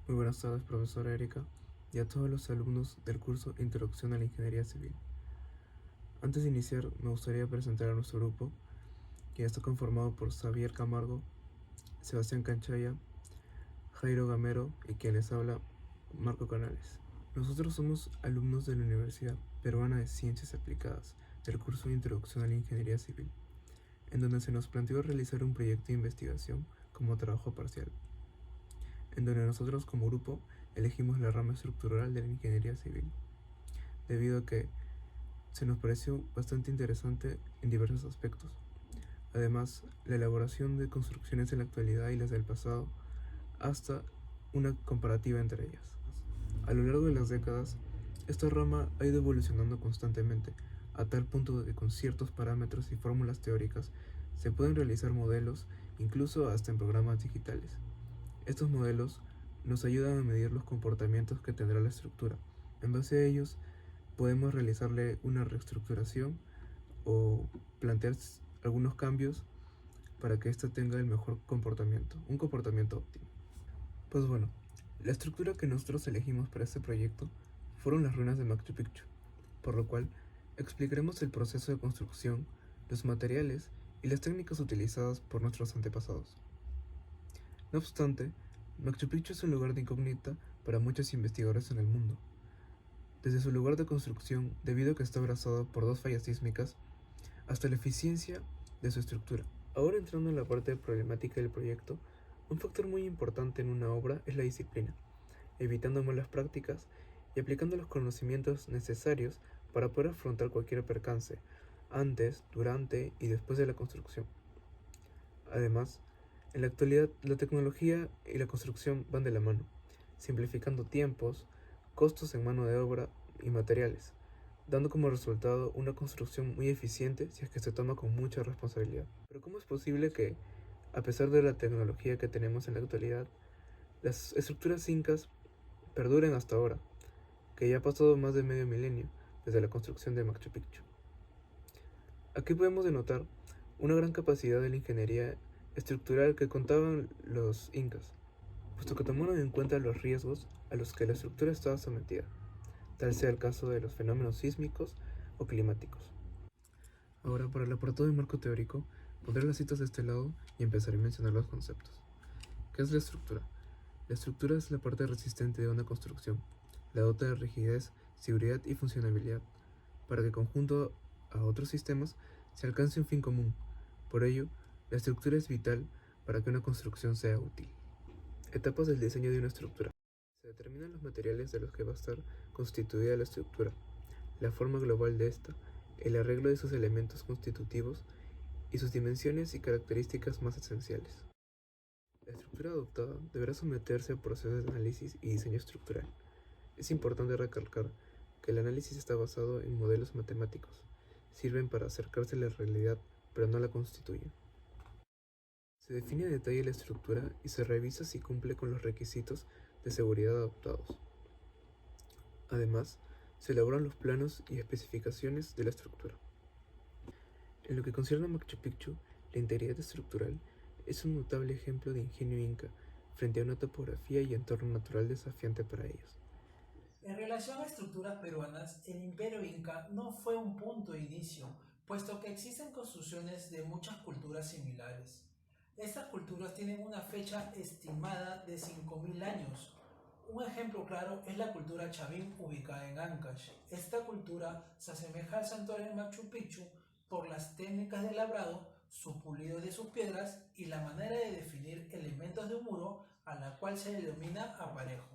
Muy buenas tardes, profesora Erika, y a todos los alumnos del curso Introducción a la Ingeniería Civil. Antes de iniciar, me gustaría presentar a nuestro grupo, que está conformado por Xavier Camargo, Sebastián Canchaya, Jairo Gamero y quien les habla, Marco Canales. Nosotros somos alumnos de la Universidad Peruana de Ciencias Aplicadas, del curso Introducción a la Ingeniería Civil, en donde se nos planteó realizar un proyecto de investigación como trabajo parcial, en donde nosotros como grupo elegimos la rama estructural de la ingeniería civil, debido a que se nos pareció bastante interesante en diversos aspectos. Además, la elaboración de construcciones en la actualidad y las del pasado, hasta una comparativa entre ellas. A lo largo de las décadas, esta rama ha ido evolucionando constantemente, a tal punto de que con ciertos parámetros y fórmulas teóricas se pueden realizar modelos, incluso hasta en programas digitales. Estos modelos nos ayudan a medir los comportamientos que tendrá la estructura. En base a ellos, podemos realizarle una reestructuración o plantear algunos cambios para que ésta tenga el mejor comportamiento, un comportamiento óptimo. Pues bueno, la estructura que nosotros elegimos para este proyecto fueron las ruinas de Machu Picchu, por lo cual explicaremos el proceso de construcción, los materiales y las técnicas utilizadas por nuestros antepasados. No obstante, Machu Picchu es un lugar de incógnita para muchos investigadores en el mundo. Desde su lugar de construcción, debido a que está abrazado por dos fallas sísmicas, hasta la eficiencia de su estructura. Ahora entrando en la parte problemática del proyecto, un factor muy importante en una obra es la disciplina, evitando malas prácticas y aplicando los conocimientos necesarios para poder afrontar cualquier percance, antes, durante y después de la construcción. Además, en la actualidad la tecnología y la construcción van de la mano, simplificando tiempos, costos en mano de obra y materiales, dando como resultado una construcción muy eficiente si es que se toma con mucha responsabilidad. Pero ¿cómo es posible que, a pesar de la tecnología que tenemos en la actualidad, las estructuras incas perduren hasta ahora, que ya ha pasado más de medio milenio desde la construcción de Machu Picchu? Aquí podemos denotar una gran capacidad de la ingeniería estructural que contaban los incas, puesto que tomaron en cuenta los riesgos a los que la estructura estaba sometida, tal sea el caso de los fenómenos sísmicos o climáticos. Ahora, para el apartado de marco teórico, pondré las citas de este lado y empezaré a mencionar los conceptos. ¿Qué es la estructura? La estructura es la parte resistente de una construcción. La dota de rigidez, seguridad y funcionabilidad, para que conjunto a otros sistemas se alcance un fin común. Por ello, la estructura es vital para que una construcción sea útil. Etapas del diseño de una estructura. Se determinan los materiales de los que va a estar constituida la estructura, la forma global de esta, el arreglo de sus elementos constitutivos y sus dimensiones y características más esenciales. La estructura adoptada deberá someterse a procesos de análisis y diseño estructural. Es importante recalcar que el análisis está basado en modelos matemáticos. Sirven para acercarse a la realidad, pero no la constituyen. Se define a detalle la estructura y se revisa si cumple con los requisitos de seguridad adoptados. Además, se elaboran los planos y especificaciones de la estructura. En lo que concierne a Machu Picchu, la integridad estructural es un notable ejemplo de ingenio inca frente a una topografía y entorno natural desafiante para ellos. En relación a estructuras peruanas, el imperio inca no fue un punto de inicio, puesto que existen construcciones de muchas culturas similares. Estas culturas tienen una fecha estimada de 5000 años. Un ejemplo claro es la cultura Chavin ubicada en Ancash. Esta cultura se asemeja al santuario de Machu Picchu por las técnicas de labrado, su pulido de sus piedras y la manera de definir elementos de un muro a la cual se le denomina aparejo.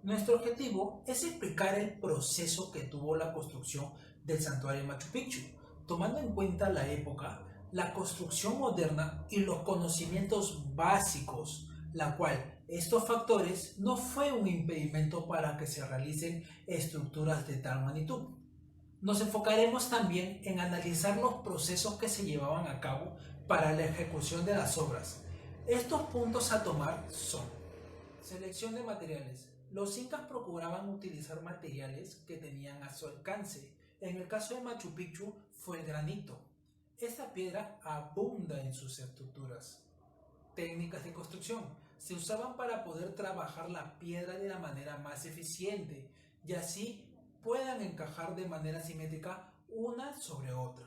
Nuestro objetivo es explicar el proceso que tuvo la construcción del santuario de Machu Picchu, tomando en cuenta la época, la construcción moderna y los conocimientos básicos, la cual estos factores no fue un impedimento para que se realicen estructuras de tal magnitud. Nos enfocaremos también en analizar los procesos que se llevaban a cabo para la ejecución de las obras. Estos puntos a tomar son: selección de materiales. Los incas procuraban utilizar materiales que tenían a su alcance. En el caso de Machu Picchu fue el granito. Esta piedra abunda en sus estructuras. Técnicas de construcción. se usaban para poder trabajar la piedra de la manera más eficiente y así puedan encajar de manera simétrica una sobre otra.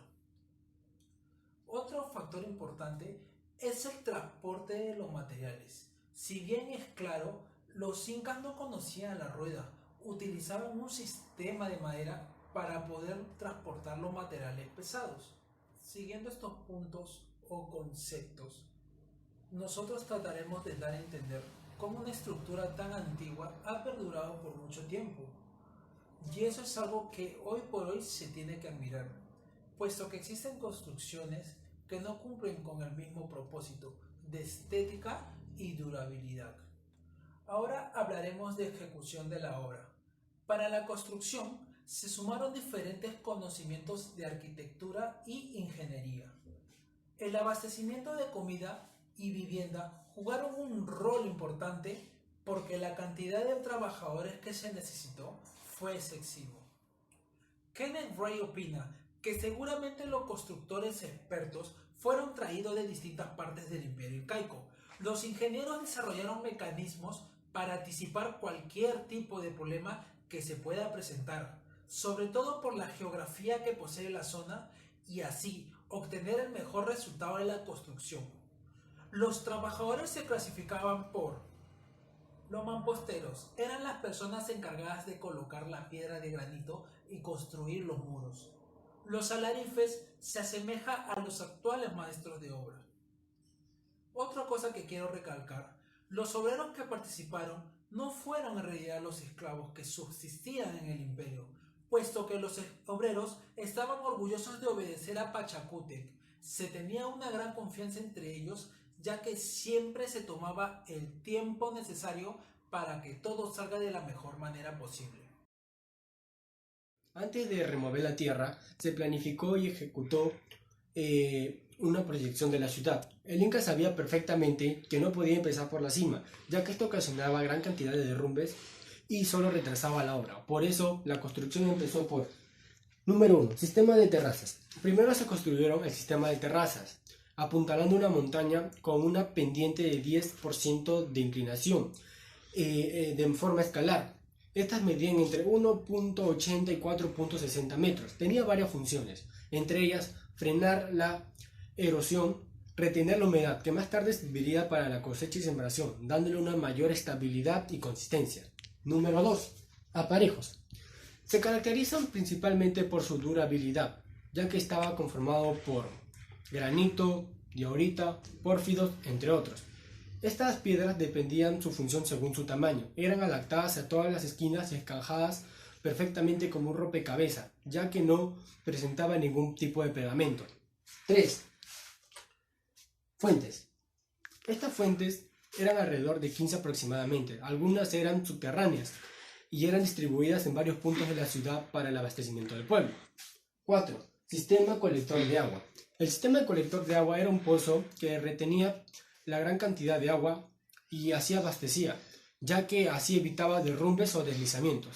Otro factor importante es el transporte de los materiales. Si bien es claro, los incas no conocían la rueda, utilizaban un sistema de madera para poder transportar los materiales pesados. Siguiendo estos puntos o conceptos, nosotros trataremos de dar a entender cómo una estructura tan antigua ha perdurado por mucho tiempo. Y eso es algo que hoy por hoy se tiene que admirar, puesto que existen construcciones que no cumplen con el mismo propósito de estética y durabilidad. Ahora hablaremos de ejecución de la obra. Para la construcción se sumaron diferentes conocimientos de arquitectura y ingeniería. El abastecimiento de comida y vivienda jugaron un rol importante porque la cantidad de trabajadores que se necesitó fue excesivo. Kenneth Ray opina que seguramente los constructores expertos fueron traídos de distintas partes del imperio incaico. Los ingenieros desarrollaron mecanismos para anticipar cualquier tipo de problema que se pueda presentar, sobre todo por la geografía que posee la zona, y así obtener el mejor resultado de la construcción. Los trabajadores se clasificaban por: los mamposteros eran las personas encargadas de colocar la piedra de granito y construir los muros. Los alarifes se asemeja a los actuales maestros de obra. Otra cosa que quiero recalcar: los obreros que participaron no fueron en realidad los esclavos que subsistían en el imperio, puesto que los obreros estaban orgullosos de obedecer a Pachacútec. Se tenía una gran confianza entre ellos, ya que siempre se tomaba el tiempo necesario para que todo salga de la mejor manera posible. Antes de remover la tierra, se planificó y ejecutó una proyección de la ciudad. El Inca sabía perfectamente que no podía empezar por la cima, ya que esto ocasionaba gran cantidad de derrumbes y solo retrasaba la obra. Por eso, la construcción empezó por: número 1. Sistema de terrazas. Primero se construyeron el sistema de terrazas, apuntalando una montaña con una pendiente de 10% de inclinación, de forma escalar. Estas medían entre 1.80 y 4.60 metros. Tenía varias funciones, entre ellas frenar la erosión, retener la humedad, que más tarde serviría para la cosecha y sembración, dándole una mayor estabilidad y consistencia. Número 2. Aparejos. Se caracterizan principalmente por su durabilidad, ya que estaba conformado por granito, diorita, pórfidos, entre otros. Estas piedras dependían su función según su tamaño, eran adaptadas a todas las esquinas y encajadas perfectamente como un rompecabezas, ya que no presentaba ningún tipo de pegamento. 3. Fuentes. Estas fuentes eran alrededor de 15 aproximadamente, algunas eran subterráneas y eran distribuidas en varios puntos de la ciudad para el abastecimiento del pueblo. 4. Sistema colector de agua. El sistema de colector de agua era un pozo que retenía la gran cantidad de agua y así abastecía, ya que así evitaba derrumbes o deslizamientos.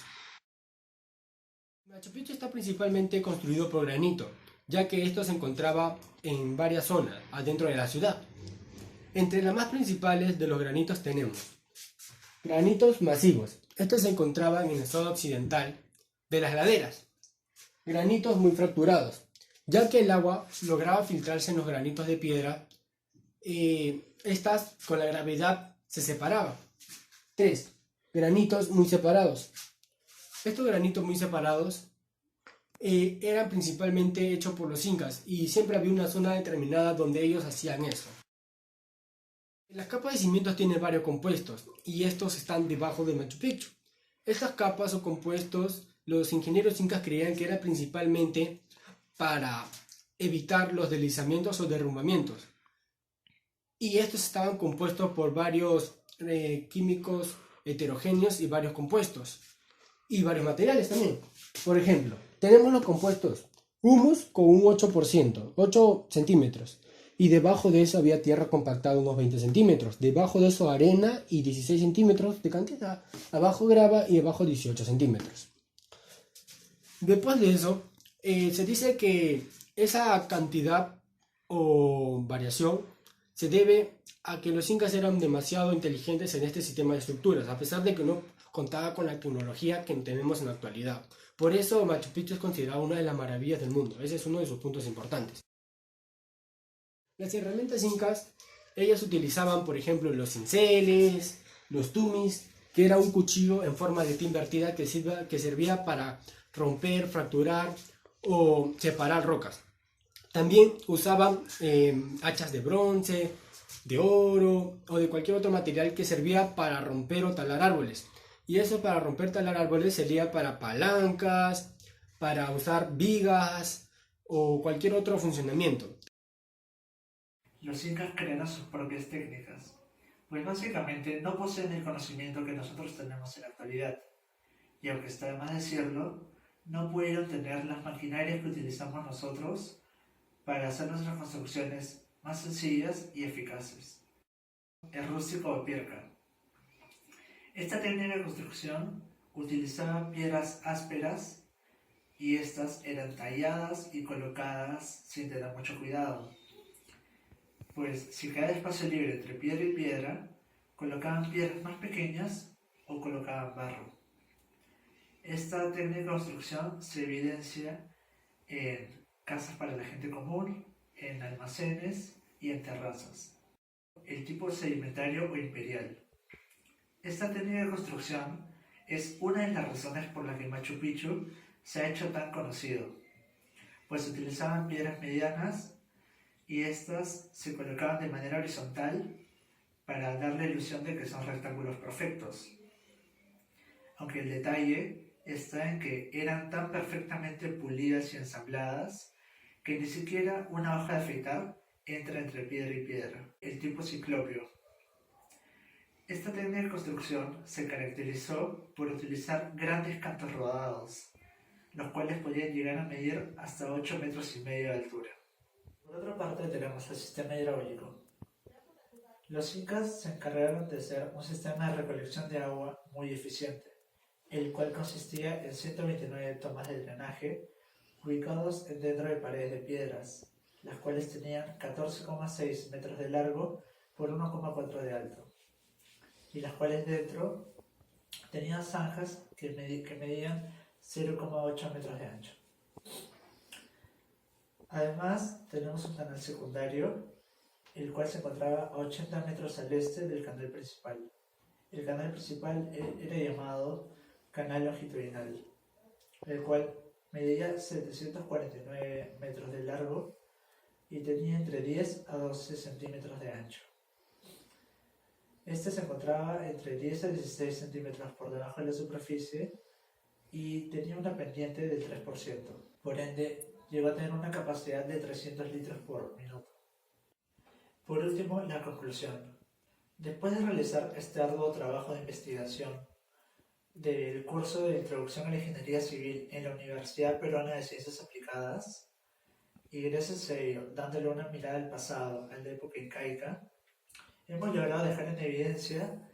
Machu Picchu está principalmente construido por granito, ya que esto se encontraba en varias zonas adentro de la ciudad. Entre las más principales de los granitos tenemos granitos masivos. Estos se encontraban en el zona occidental de las laderas. Granitos muy fracturados, ya que el agua lograba filtrarse en los granitos de piedra. Estas con la gravedad se separaban. 3. Granitos muy separados. Estos granitos muy separados eran principalmente hechos por los incas y siempre había una zona determinada donde ellos hacían eso. Las capas de cimientos tienen varios compuestos y estos están debajo de Machu Picchu. Estas capas o compuestos, los ingenieros incas creían que era principalmente para evitar los deslizamientos o derrumbamientos. Y estos estaban compuestos por varios químicos heterogéneos y varios compuestos. Y varios materiales también. Por ejemplo, tenemos los compuestos humus con un 8%, 8 centímetros. Y debajo de eso había tierra compactada unos 20 centímetros. Debajo de eso arena y 16 centímetros de cantidad. Abajo grava y debajo 18 centímetros. Después de eso, se dice que esa cantidad o variación se debe a que los incas eran demasiado inteligentes en este sistema de estructuras, a pesar de que no contaba con la tecnología que tenemos en la actualidad. Por eso Machu Picchu es considerado una de las maravillas del mundo. Ese es uno de sus puntos importantes. Las herramientas incas, ellas utilizaban, por ejemplo, los cinceles, los tumis, que era un cuchillo en forma de T invertida que servía para romper, fracturar o separar rocas. También usaban hachas de bronce, de oro o de cualquier otro material que servía para romper o talar árboles. Y eso para romper, talar árboles sería para palancas, para usar vigas o cualquier otro funcionamiento. Los incas crearon sus propias técnicas, pues básicamente no poseen el conocimiento que nosotros tenemos en la actualidad, y aunque está de más decirlo, no pudieron tener las maquinarias que utilizamos nosotros para hacer nuestras construcciones más sencillas y eficaces. El rústico o pirca. Esta técnica de construcción utilizaba piedras ásperas y estas eran talladas y colocadas sin tener mucho cuidado. Pues si quedaba espacio libre entre piedra y piedra, colocaban piedras más pequeñas o colocaban barro. Esta técnica de construcción se evidencia en casas para la gente común, en almacenes y en terrazas. El tipo sedimentario o imperial. Esta técnica de construcción es una de las razones por las que Machu Picchu se ha hecho tan conocido, pues utilizaban piedras medianas y estas se colocaban de manera horizontal para dar la ilusión de que son rectángulos perfectos. Aunque el detalle está en que eran tan perfectamente pulidas y ensambladas que ni siquiera una hoja de afeitar entra entre piedra y piedra. El tipo ciclópeo. Esta técnica de construcción se caracterizó por utilizar grandes cantos rodados, los cuales podían llegar a medir hasta 8,5 metros de altura. Por otra parte tenemos el sistema hidráulico. Los incas se encargaron de hacer un sistema de recolección de agua muy eficiente, el cual consistía en 129 tomas de drenaje ubicados dentro de paredes de piedras, las cuales tenían 14,6 metros de largo por 1,4 de alto, y las cuales dentro tenían zanjas que medían 0,8 metros de ancho. Además, tenemos un canal secundario, el cual se encontraba a 80 metros al este del canal principal. El canal principal era llamado canal longitudinal, el cual medía 749 metros de largo y tenía entre 10 a 12 centímetros de ancho. Este se encontraba entre 10 a 16 centímetros por debajo de la superficie y tenía una pendiente del 3%. Por ende, llegó a tener una capacidad de 300 litros por minuto. Por último, la conclusión. Después de realizar este arduo trabajo de investigación del curso de Introducción a la Ingeniería Civil en la Universidad Peruana de Ciencias Aplicadas, y gracias a ello, dándole una mirada al pasado, a la época incaica, hemos logrado dejar en evidencia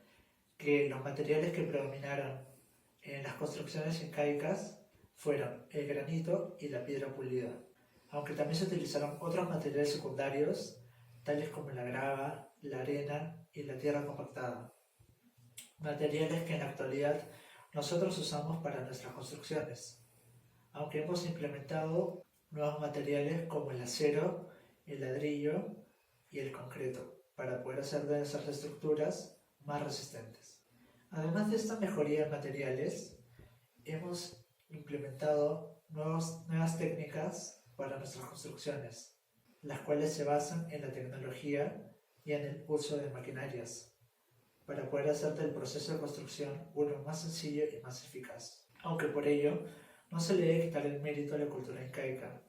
que los materiales que predominaron en las construcciones incaicas fueron el granito y la piedra pulida, aunque también se utilizaron otros materiales secundarios, tales como la grava, la arena y la tierra compactada, materiales que en la actualidad nosotros usamos para nuestras construcciones, aunque hemos implementado nuevos materiales como el acero, el ladrillo y el concreto, para poder hacer de nuestras estructuras más resistentes. Además de esta mejoría en materiales, hemos implementado nuevas técnicas para nuestras construcciones, las cuales se basan en la tecnología y en el uso de maquinarias, para poder hacer del proceso de construcción uno más sencillo y más eficaz. Aunque por ello no se le debe quitar el mérito a la cultura incaica,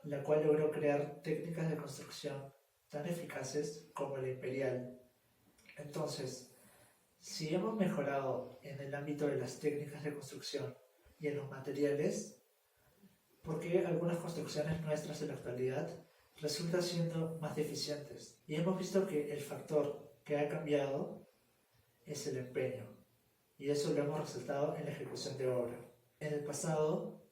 la cual logró crear técnicas de construcción tan eficaces como la imperial. Entonces, si hemos mejorado en el ámbito de las técnicas de construcción y en los materiales, ¿por qué algunas construcciones nuestras en la actualidad resultan siendo más deficientes? Y hemos visto que el factor que ha cambiado es el empeño, y eso lo hemos resaltado en la ejecución de obra. En el pasado,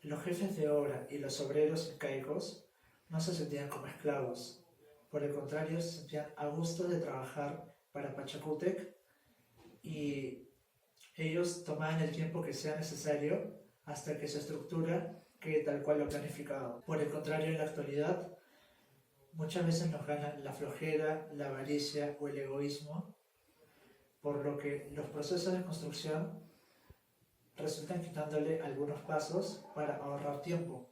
los jefes de obra y los obreros incaicos no se sentían como esclavos, Por el contrario, se sentían a gusto de trabajar para Pachacútec y ellos tomaban el tiempo que sea necesario hasta que su estructura quede tal cual lo planificado. Por el contrario, en la actualidad, muchas veces nos gana la flojera, la avaricia o el egoísmo, por lo que los procesos de construcción resultan quitándole algunos pasos para ahorrar tiempo,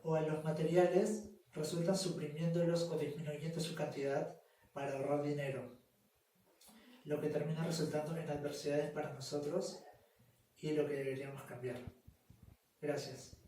o a los materiales resultan suprimiéndolos o disminuyendo su cantidad para ahorrar dinero, lo que termina resultando en adversidades para nosotros y lo que deberíamos cambiar. Gracias.